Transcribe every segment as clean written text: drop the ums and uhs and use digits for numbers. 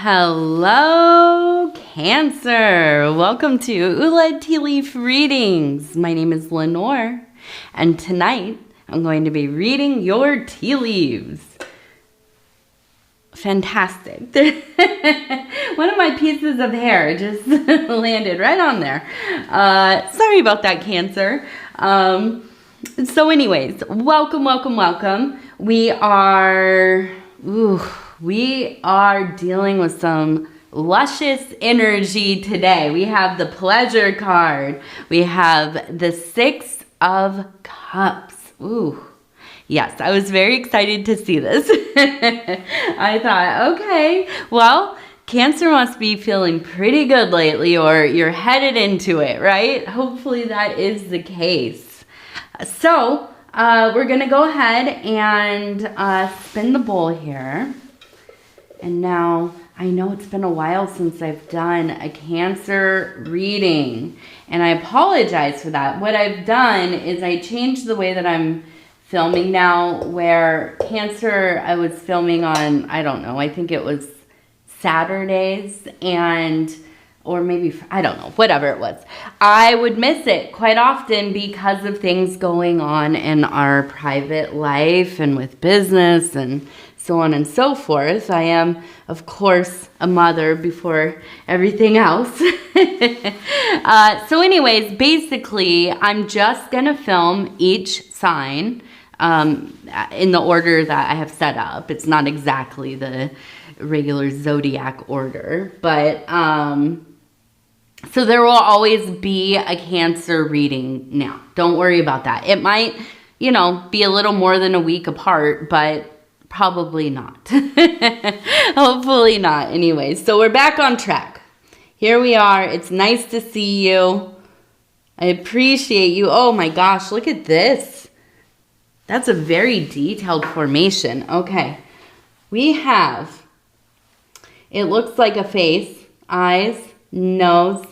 Hello, Cancer. Welcome to Ula Tea Leaf Readings. My name is Lenor, and tonight I'm going to be reading your tea leaves. Fantastic. One of my pieces of hair just landed right on there. Sorry about that, Cancer. So anyways, welcome. We are dealing with some luscious energy today. We have the pleasure card. We have the 6 of Cups. Ooh. Yes, I was very excited to see this. I thought, okay, well, Cancer must be feeling pretty good lately, or you're headed into it, right? Hopefully that is the case. So, we're going to go ahead and spin the bowl here. And now, I know it's been a while since I've done a Cancer reading, and I apologize for that. What I've done is I changed the way that I'm filming now, where Cancer I was filming on, I don't know, I think it was Saturdays, or maybe, I don't know, whatever it was. I would miss it quite often because of things going on in our private life and with business and so on and so forth. I am, of course, a mother before everything else. So anyways, basically, I'm just going to film each sign in the order that I have set up. It's not exactly the regular zodiac order, but so there will always be a Cancer reading now. Don't worry about that. It might, be a little more than a week apart, but probably not. Hopefully not. Anyways, so we're back on track. Here we are. It's nice to see you. I appreciate you. Oh my gosh, look at this. That's a very detailed formation. Okay. We have, it looks like a face, eyes, nose,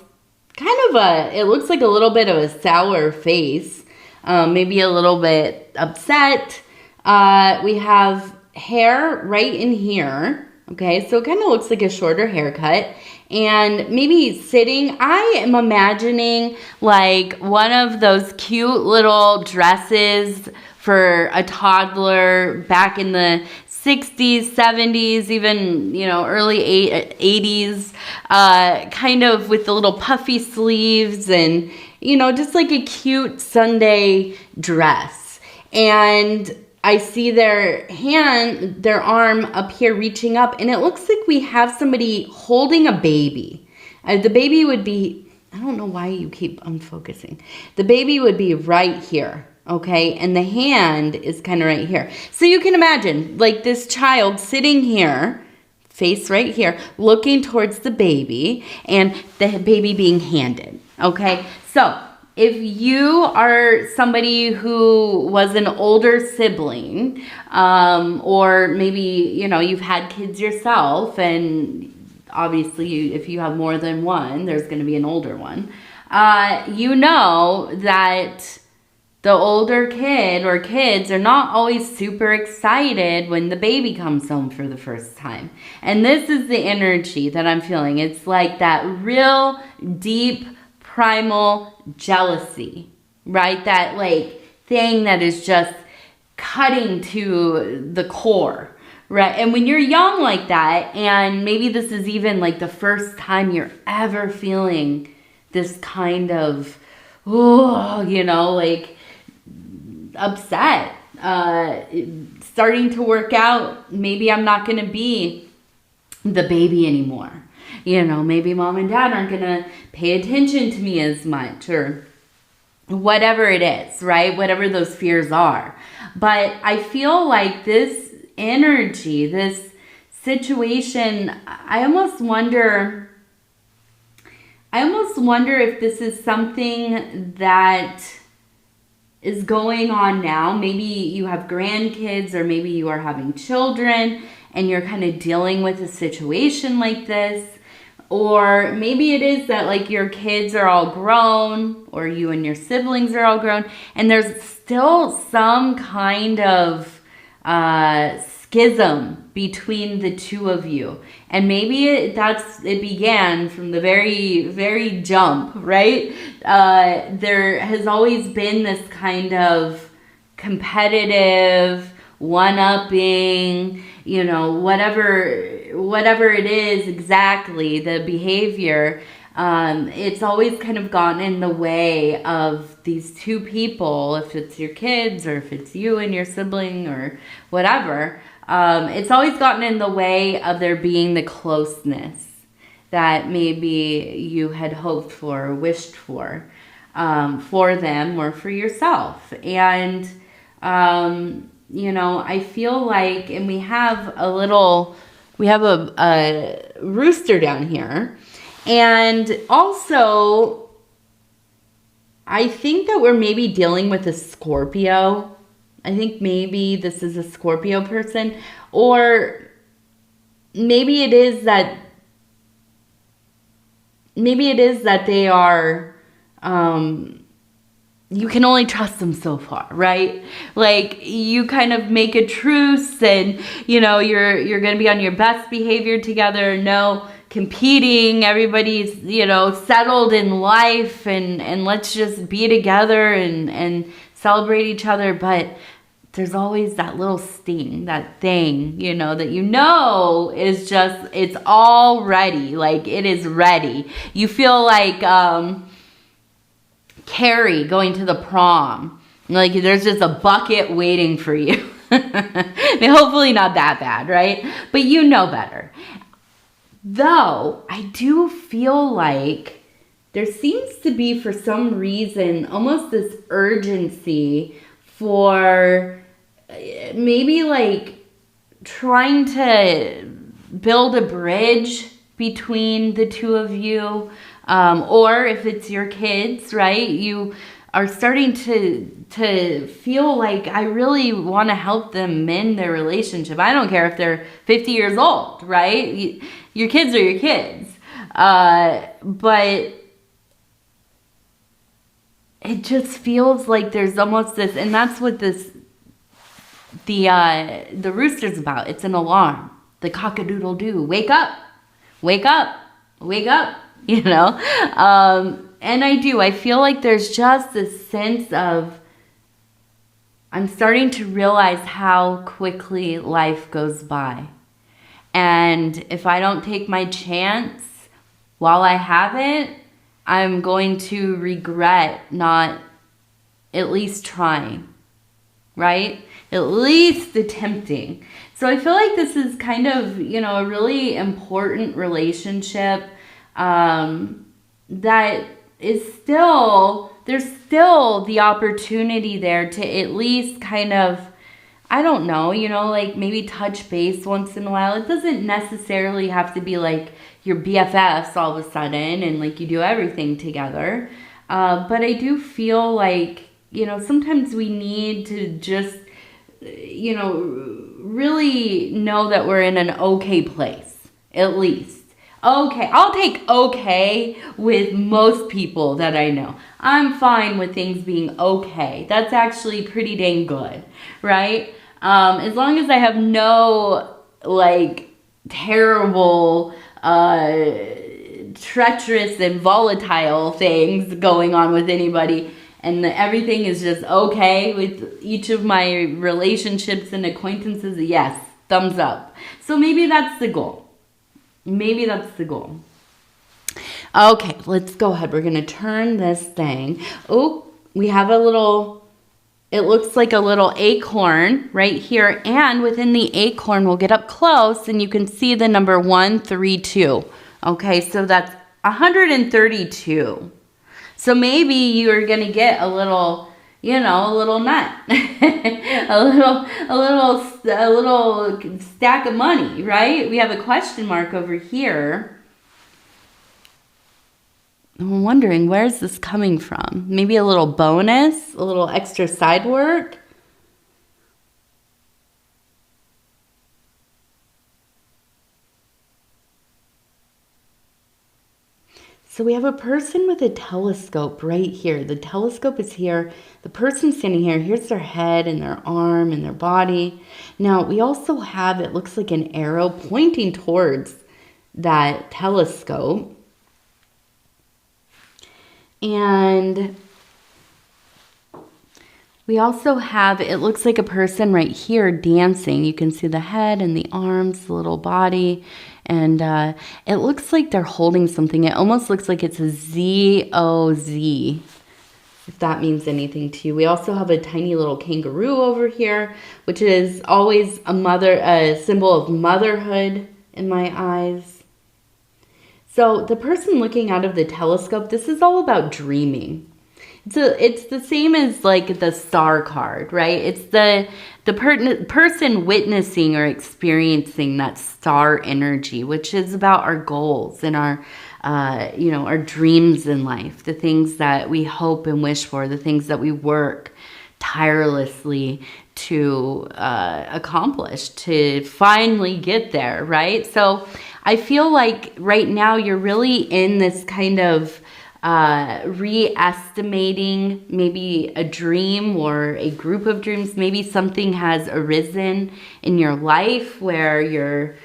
it looks like a little bit of a sour face, maybe a little bit upset. We have hair right in here. Okay, so it kind of looks like a shorter haircut. And maybe sitting, I am imagining like one of those cute little dresses for a toddler back in the 60s, 70s, even, early 80s, kind of with the little puffy sleeves and, just like a cute Sunday dress. And I see their arm up here reaching up, and it looks like we have somebody holding a baby. The baby would be, I don't know why you keep unfocusing. The baby would be right here. Okay, and the hand is kind of right here. So you can imagine, like this child sitting here, face right here, looking towards the baby, and the baby being handed. Okay, so if you are somebody who was an older sibling, or maybe, you've had kids yourself, and obviously if you have more than one, there's going to be an older one, you know that the older kid or kids are not always super excited when the baby comes home for the first time. And this is the energy that I'm feeling. It's like that real deep primal jealousy, right? That like thing that is just cutting to the core, right? And when you're young like that, and maybe this is even like the first time you're ever feeling this kind of, like upset, starting to work out, maybe I'm not going to be the baby anymore. Maybe mom and dad aren't going to pay attention to me as much, or whatever it is, right? Whatever those fears are. But I feel like this energy, this situation, I almost wonder if this is something that is going on now. Maybe you have grandkids, or maybe you are having children and you're kind of dealing with a situation like this. Or maybe it is that like your kids are all grown, or you and your siblings are all grown, and there's still some kind of schism between the two of you. And maybe it began from the very, very jump, right? There has always been this kind of competitive, one-upping, you know, whatever it is exactly, the behavior. It's always kind of gotten in the way of these two people, if it's your kids or if it's you and your sibling or whatever. It's always gotten in the way of there being the closeness that maybe you had hoped for or wished for them or for yourself. And, you know, I feel like, and we have a rooster down here. And also, I think that we're maybe dealing with a Scorpio. I think maybe this is a Scorpio person. Or maybe it is that they are, you can only trust them so far, right? Like, you kind of make a truce and, you know, you're going to be on your best behavior together. No competing, everybody's, you know, settled in life, and let's just be together and celebrate each other. But there's always that little sting, that thing, you know, that is just, it's all ready. Like, it is ready. You feel like Carrie going to the prom. Like, there's just a bucket waiting for you. I mean, hopefully not that bad, right? But you know better. Though, I do feel like there seems to be, for some reason, almost this urgency for maybe like trying to build a bridge between the two of you. Or if it's your kids, right? You are starting to feel like, I really want to help them mend their relationship. I don't care if they're 50 years old, right? Your kids are your kids. But it just feels like there's almost this, and that's what the rooster's about. It's an alarm. The cock-a-doodle-doo. Wake up, wake up, wake up, you know? And I feel like there's just this sense of, I'm starting to realize how quickly life goes by. And if I don't take my chance while I have it, I'm going to regret not at least trying, right? At least attempting. So I feel like this is kind of, you know, a really important relationship that is still, there's still the opportunity there to at least kind of, I don't know, you know, like maybe touch base once in a while. It doesn't necessarily have to be like your BFFs all of a sudden and like you do everything together. But I do feel like, you know, sometimes we need to just, you know, really know that we're in an okay place, at least. Okay, I'll take okay with most people that I know. I'm fine with things being okay. That's actually pretty dang good, right? As long as I have no, like, terrible, treacherous and volatile things going on with anybody, and everything is just okay with each of my relationships and acquaintances, yes, thumbs up. So maybe that's the goal. Maybe that's the goal. Okay, let's go ahead. We're going to turn this thing. Oh, we have a little, it looks like a little acorn right here. And within the acorn, we'll get up close and you can see the number 132. Okay, so that's 132. So maybe you're going to get a little, you know, a little nut, a little stack of money, right? We have a question mark over here. I'm wondering, where's this coming from? Maybe a little bonus, a little extra side work. So we have a person with a telescope right here. The telescope is here. The person standing here, here's their head and their arm and their body. Now we also have, it looks like an arrow pointing towards that telescope. And we also have, it looks like a person right here dancing. You can see the head and the arms, the little body. And it looks like they're holding something. It almost looks like it's a Z-O-Z, if that means anything to you. We also have a tiny little kangaroo over here, which is always a symbol of motherhood in my eyes. So the person looking out of the telescope, this is all about dreaming. It's the same as like the star card, right? It's the person witnessing or experiencing that star energy, which is about our goals and our dreams in life, the things that we hope and wish for, the things that we work tirelessly to accomplish, to finally get there, right? So I feel like right now you're really in this kind of re-estimating maybe a dream or a group of dreams. Maybe something has arisen in your life where you're,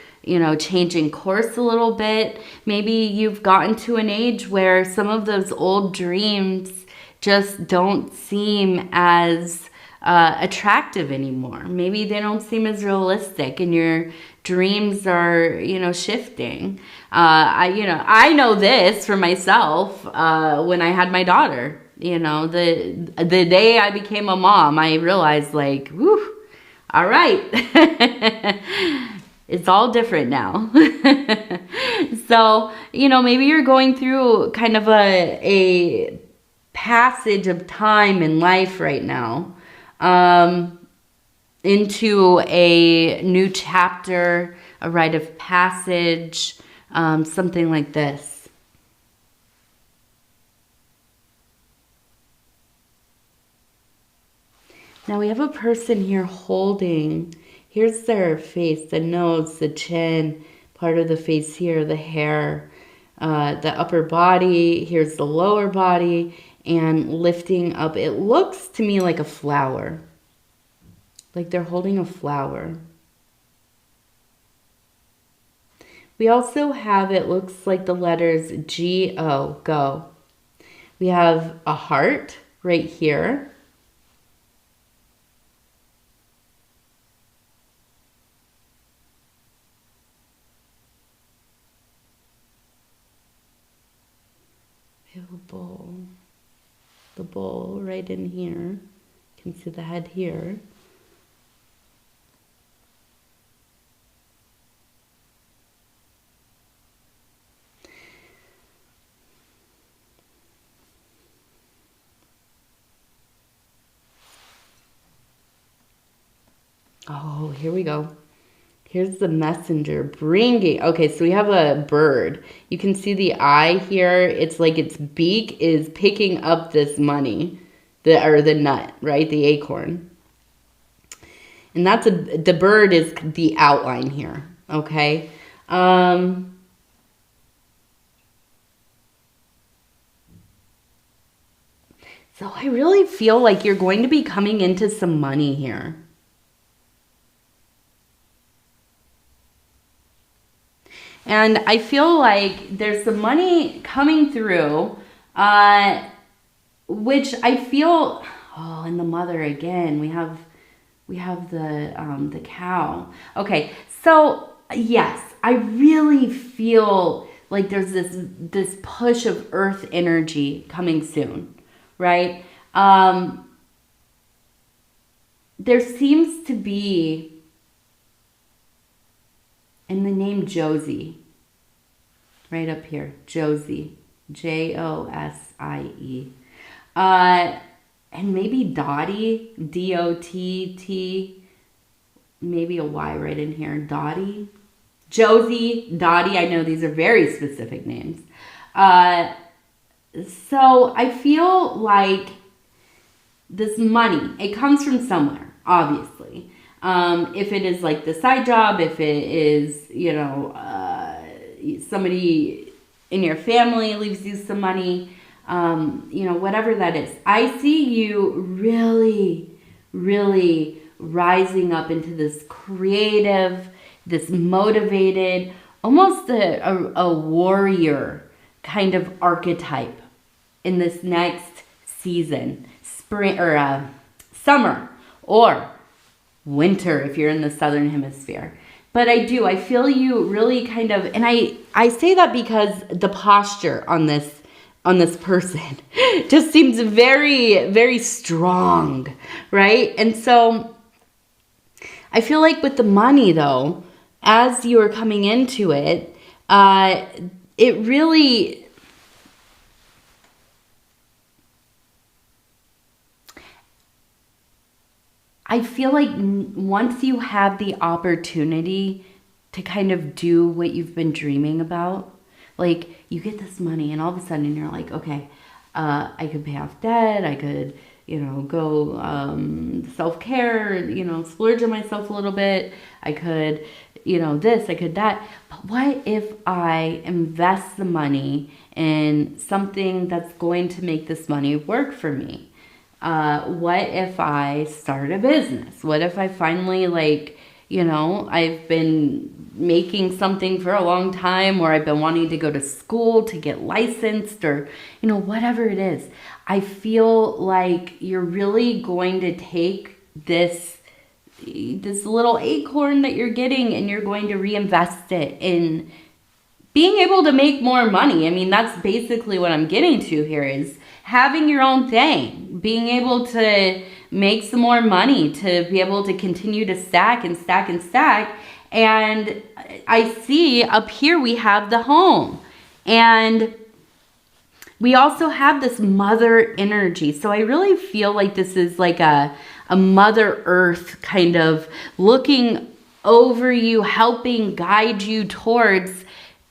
changing course a little bit. Maybe you've gotten to an age where some of those old dreams just don't seem as attractive anymore. Maybe they don't seem as realistic and your dreams are, shifting. I know this for myself when I had my daughter. The day I became a mom, I realized like, whew, all right. It's all different now. So, maybe you're going through kind of a passage of time in life right now. Into a new chapter, a rite of passage, something like this. Now we have a person here holding, here's their face, the nose, the chin, part of the face here, the hair, the upper body, here's the lower body, and lifting up. It looks to me like a flower. Like they're holding a flower. We also have, it looks like the letters G-O, go. We have a heart right here. We have a bowl. The bowl right in here. You can see the head here. Oh, here we go. Here's the messenger bringing. Okay, so we have a bird. You can see the eye here. It's like its beak is picking up this money, the nut, right? The acorn. And the bird is the outline here. Okay. So I really feel like you're going to be coming into some money here. And I feel like there's some money coming through, which I feel, and the mother again, we have the cow. Okay, so yes, I really feel like there's this push of earth energy coming soon, right? There seems to be, in the name Josie, right up here, Josie, Josie, and maybe Dottie, D-O-T-T, maybe a Y right in here, Dottie, Josie, Dottie. I know these are very specific names. So I feel like this money, it comes from somewhere, obviously. If it is like the side job, if it is, somebody in your family leaves you some money, you know, whatever that is. I see you really, really rising up into this creative, this motivated, almost a warrior kind of archetype in this next season, spring or summer or winter if you're in the southern hemisphere. But I feel you really kind of, and I say that because the posture on this person just seems very, very strong, right? And so I feel like with the money though, as you are coming into it, it really, I feel like once you have the opportunity to kind of do what you've been dreaming about, like you get this money and all of a sudden you're like, okay, I could pay off debt. I could, you know, go self-care, you know, splurge on myself a little bit. I could, you know, this, I could that. But what if I invest the money in something that's going to make this money work for me? What if I start a business? What if I finally, like, you know, I've been making something for a long time, or I've been wanting to go to school to get licensed, or, you know, whatever it is. I feel like you're really going to take this little acorn that you're getting and you're going to reinvest it in being able to make more money. I mean, that's basically what I'm getting to here, is having your own thing, being able to make some more money, to be able to continue to stack and stack and stack. And I see up here we have the home, and we also have this mother energy. So I really feel like this is like a Mother Earth kind of looking over you, helping guide you towards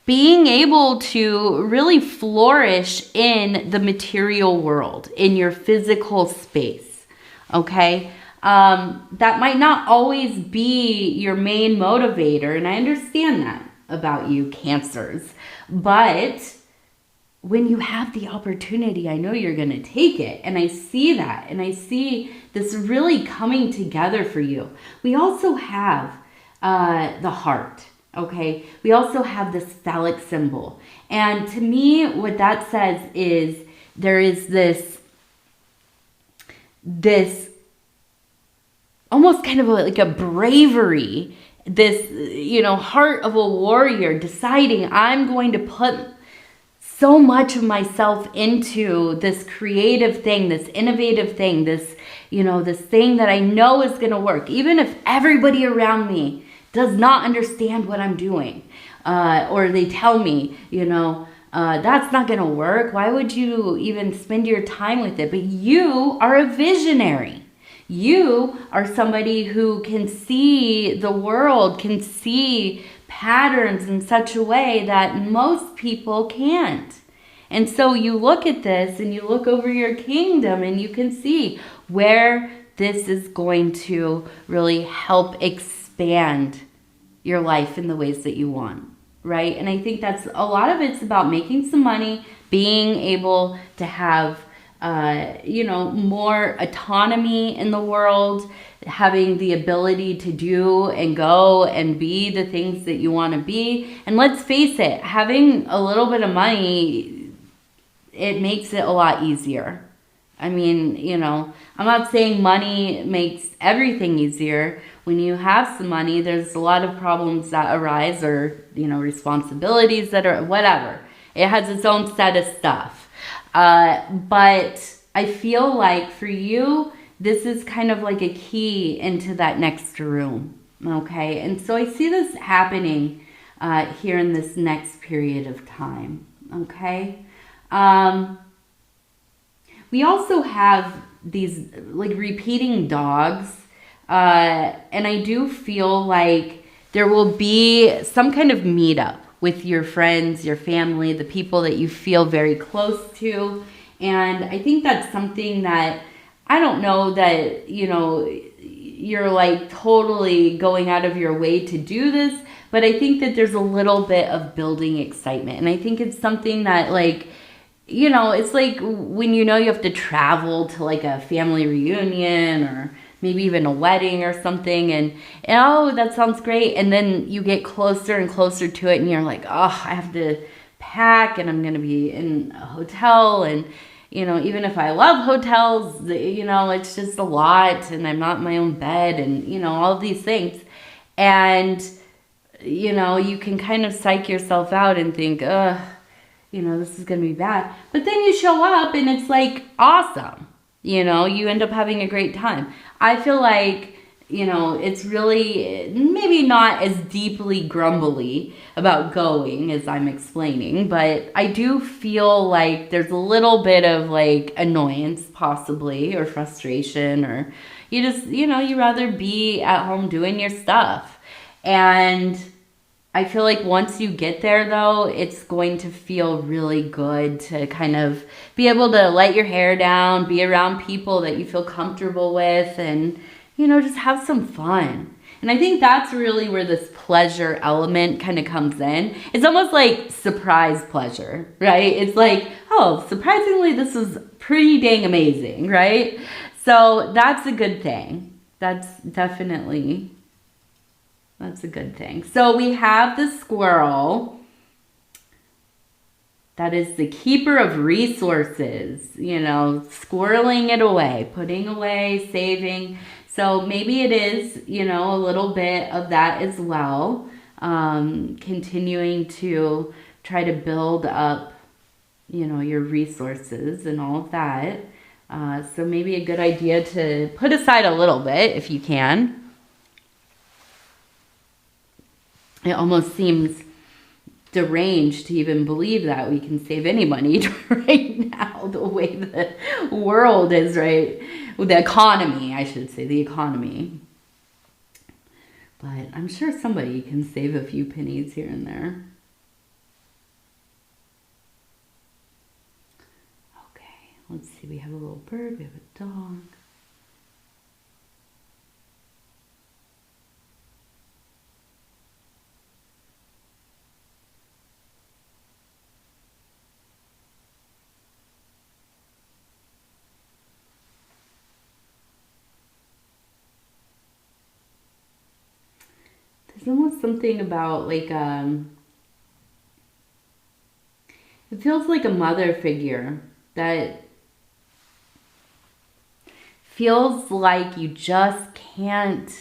being able to really flourish in the material world, in your physical space, okay? That might not always be your main motivator, and I understand that about you, Cancers. But when you have the opportunity, I know you're going to take it, and I see that, and I see this really coming together for you. We also have the heart. Okay, we also have this phallic symbol. And to me, what that says is there is this almost kind of like a bravery, this, you know, heart of a warrior deciding I'm going to put so much of myself into this creative thing, this innovative thing, this, you know, this thing that I know is going to work, even if everybody around me does not understand what I'm doing, or they tell me, you know, that's not going to work. Why would you even spend your time with it? But you are a visionary. You are somebody who can see the world, can see patterns in such a way that most people can't. And so you look at this and you look over your kingdom and you can see where this is going to really help expand your life in the ways that you want, right? And I think that's a lot of it's about making some money, being able to have, you know, more autonomy in the world, having the ability to do and go and be the things that you want to be. And let's face it, having a little bit of money, it makes it a lot easier. I mean, you know, I'm not saying money makes everything easier. When you have some money, there's a lot of problems that arise, or, you know, responsibilities that are whatever. It has its own set of stuff. But I feel like for you, this is kind of like a key into that next room. Okay. And so I see this happening here in this next period of time. Okay. We also have these like repeating dogs. And I do feel like there will be some kind of meetup with your friends, your family, the people that you feel very close to. And I think that's something that, I don't know that, you know, you're like totally going out of your way to do this, but I think that there's a little bit of building excitement. And I think it's something that, like, you know, it's like when you know you have to travel to like a family reunion or maybe even a wedding or something, and oh, that sounds great. And then you get closer and closer to it, and you're like, oh, I have to pack, and I'm going to be in a hotel. And, you know, even if I love hotels, you know, it's just a lot, and I'm not in my own bed, and, you know, all of these things. And, you know, you can kind of psych yourself out and think, ugh, you know, this is going to be bad. But then you show up and it's like awesome. You know, you end up having a great time. I feel like, you know, it's really maybe not as deeply grumbly about going as I'm explaining, but I do feel like there's a little bit of like annoyance possibly, or frustration, or you just, you know, you rather be at home doing your stuff. And I feel like once you get there, though, it's going to feel really good to kind of be able to let your hair down, be around people that you feel comfortable with, and, you know, just have some fun. And I think that's really where this pleasure element kind of comes in. It's almost like surprise pleasure, right? It's like, oh, surprisingly, this is pretty dang amazing, right? So that's a good thing. That's a good thing. So we have the squirrel. That is the keeper of resources, you know, squirreling it away, putting away, saving. So maybe it is, you know, a little bit of that as well. Continuing to try to build up, you know, your resources and all of that. So maybe a good idea to put aside a little bit if you can. It almost seems deranged to even believe that we can save any money right now, the way the world is, right? The economy, I should say, the economy. But I'm sure somebody can save a few pennies here and there. Okay, let's see. We have a little bird, we have a dog. There's almost something about like, it feels like a mother figure that feels like you just can't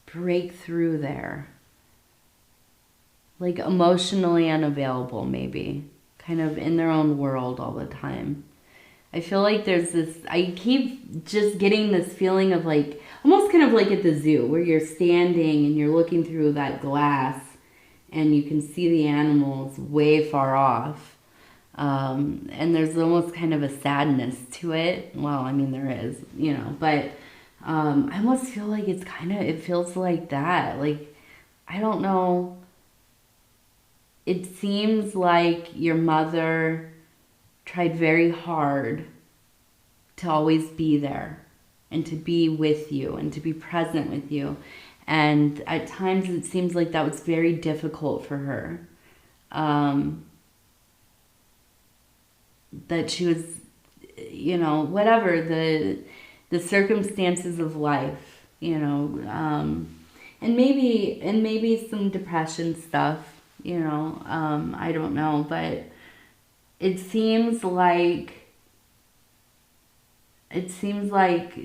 break through there. Like emotionally unavailable, maybe. Kind of in their own world all the time. I feel like there's this, I keep just getting this feeling of like, almost kind of like at the zoo where you're standing and you're looking through that glass and you can see the animals way far off. And there's almost kind of a sadness to it. Well, I mean, there is, you know, but I almost feel like it's kind of, it feels like that. Like, I don't know. It seems like your mother tried very hard to always be there and to be with you and to be present with you. And at times it seems like that was very difficult for her. That she was, you know, whatever the circumstances of life, you know, and maybe some depression stuff, you know, I don't know, but it seems like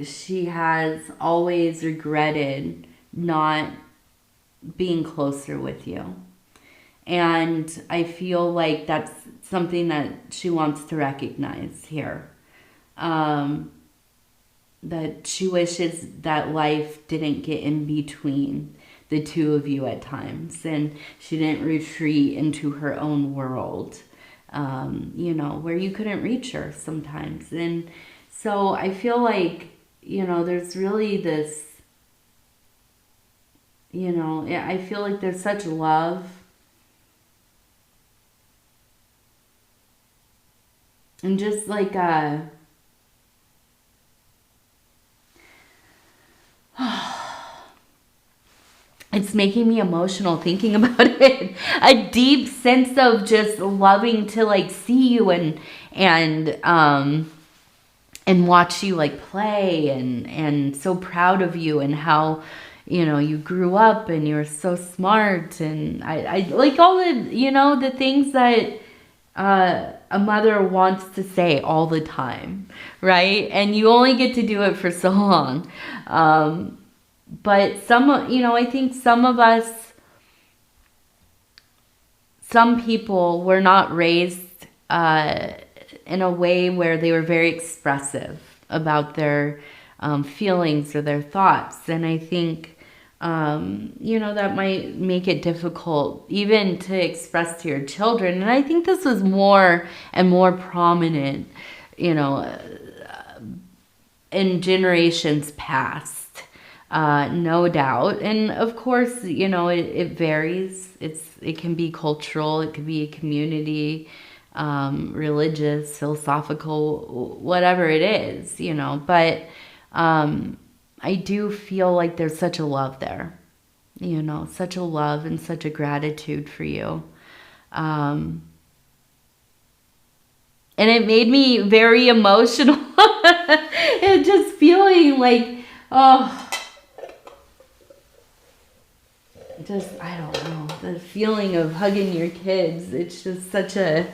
she has always regretted not being closer with you. And I feel like that's something that she wants to recognize here. That she wishes that life didn't get in between the two of you at times. And she didn't retreat into her own world, you know, where you couldn't reach her sometimes. And so I feel like, you know, there's really this, you know, I feel like there's such love. And just like, it it's making me emotional thinking about it. A deep sense of just loving to like see you and watch you like play and so proud of you and how, you know, you grew up and you were so smart, and I like all the, you know, the things that a mother wants to say all the time, right? And you only get to do it for so long. But some, you know, I think some of us, some people were not raised in a way where they were very expressive about their feelings or their thoughts. And I think, you know, that might make it difficult even to express to your children. And I think this was more and more prominent, you know, in generations past. No doubt. And of course, you know, it varies. It can be cultural, it could be community, religious, philosophical, whatever it is, you know. But I do feel like there's such a love there, you know, such a love and such a gratitude for you. And it made me very emotional. And just feeling like, oh, just, I don't know, the feeling of hugging your kids. It's just such a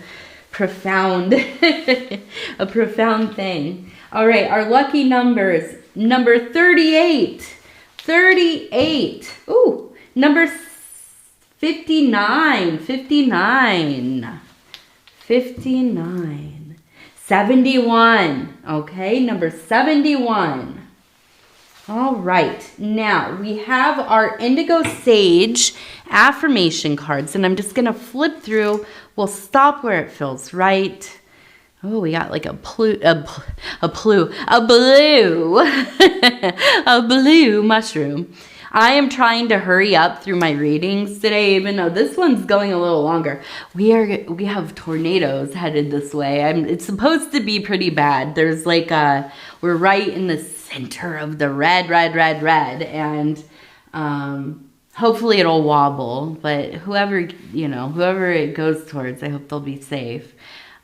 profound, a profound thing. All right, our lucky numbers. Number 38. 38. Ooh, number 59. 59. 59. 71. Okay, number 71. All right, now we have our Indigo Sage affirmation cards, and I'm just going to flip through. We'll stop where it feels right. Oh, we got like a blue mushroom. I am trying to hurry up through my readings today, even though this one's going a little longer. We have tornadoes headed this way. It's supposed to be pretty bad. There's like we're right in the center of the red, and hopefully it'll wobble. But whoever it goes towards, I hope they'll be safe.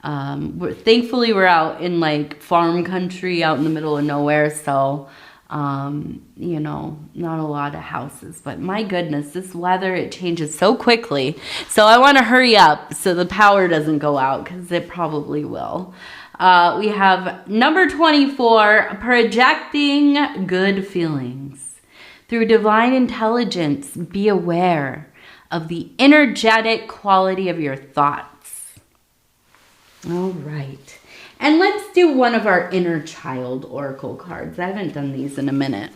Thankfully we're out in like farm country, out in the middle of nowhere, so you know, not a lot of houses. But my goodness, this weather, it changes so quickly, so I want to hurry up so the power doesn't go out, because it probably will. We have number 24, projecting good feelings. Through divine intelligence, be aware of the energetic quality of your thoughts. All right. And let's do one of our inner child oracle cards. I haven't done these in a minute.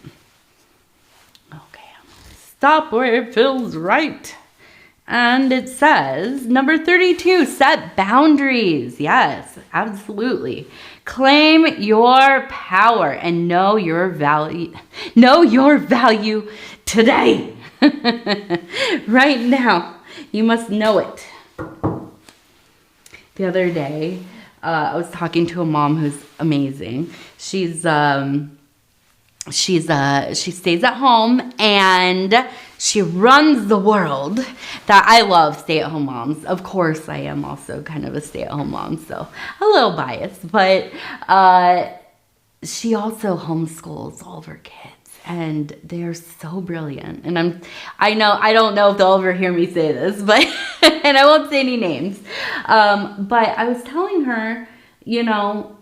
Okay, I'm gonna stop where it feels right. And it says, number 32, set boundaries. Yes, absolutely. Claim your power and know your value. Know your value today. Right now. You must know it. The other day, I was talking to a mom who's amazing. She stays at home and she runs the world. That I love stay-at-home moms. Of course, I am also kind of a stay-at-home mom, so a little biased. But she also homeschools all of her kids, and they're so brilliant. And I don't know if they'll ever hear me say this, but and I won't say any names. But I was telling her, you know,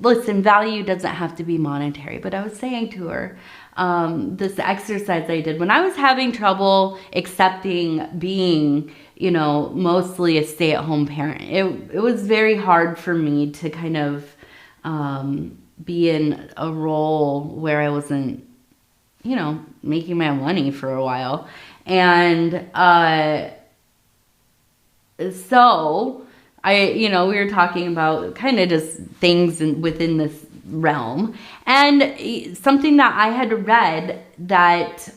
listen, value doesn't have to be monetary. But I was saying to her, this exercise I did when I was having trouble accepting being, you know, mostly a stay-at-home parent. It was very hard for me to kind of be in a role where I wasn't, you know, making my money for a while. And so we were talking about kind of just things within this realm, and something that I had read that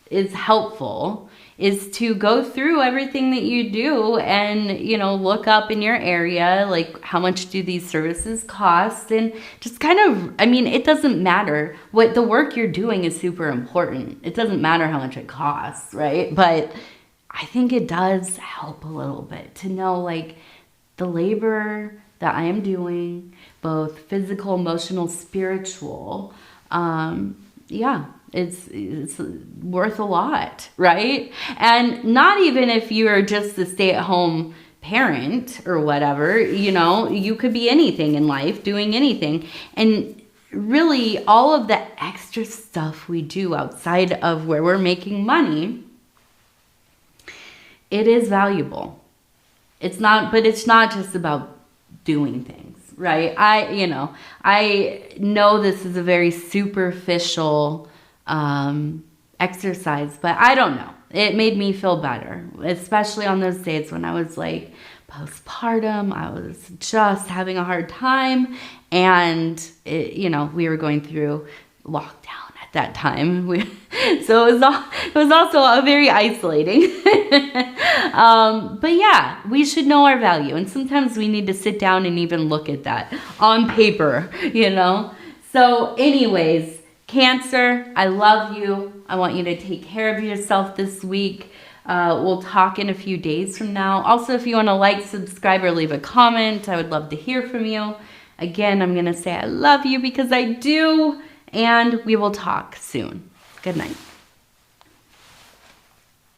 is helpful is to go through everything that you do and, you know, look up in your area, like how much do these services cost, and just kind of, I mean, it doesn't matter what the work you're doing is super important. It doesn't matter how much it costs, right? But I think it does help a little bit to know like the labor that I am doing, both physical, emotional, spiritual, yeah, it's worth a lot, right? And not even if you're just a stay-at-home parent or whatever, you know, you could be anything in life, doing anything. And really all of the extra stuff we do outside of where we're making money, it is valuable. It's not just about doing things, right? I know this is a very superficial exercise, but I don't know. It made me feel better, especially on those days when I was like postpartum. I was just having a hard time, and we were going through lockdown at that time. So it was also very isolating. But yeah, we should know our value, and sometimes we need to sit down and even look at that on paper, you know. So anyways, Cancer, I love you. I want you to take care of yourself this week. We'll talk in a few days from now. Also, if you want to like, subscribe, or leave a comment, I would love to hear from you. Again, I'm going to say I love you because I do, and we will talk soon. Good night.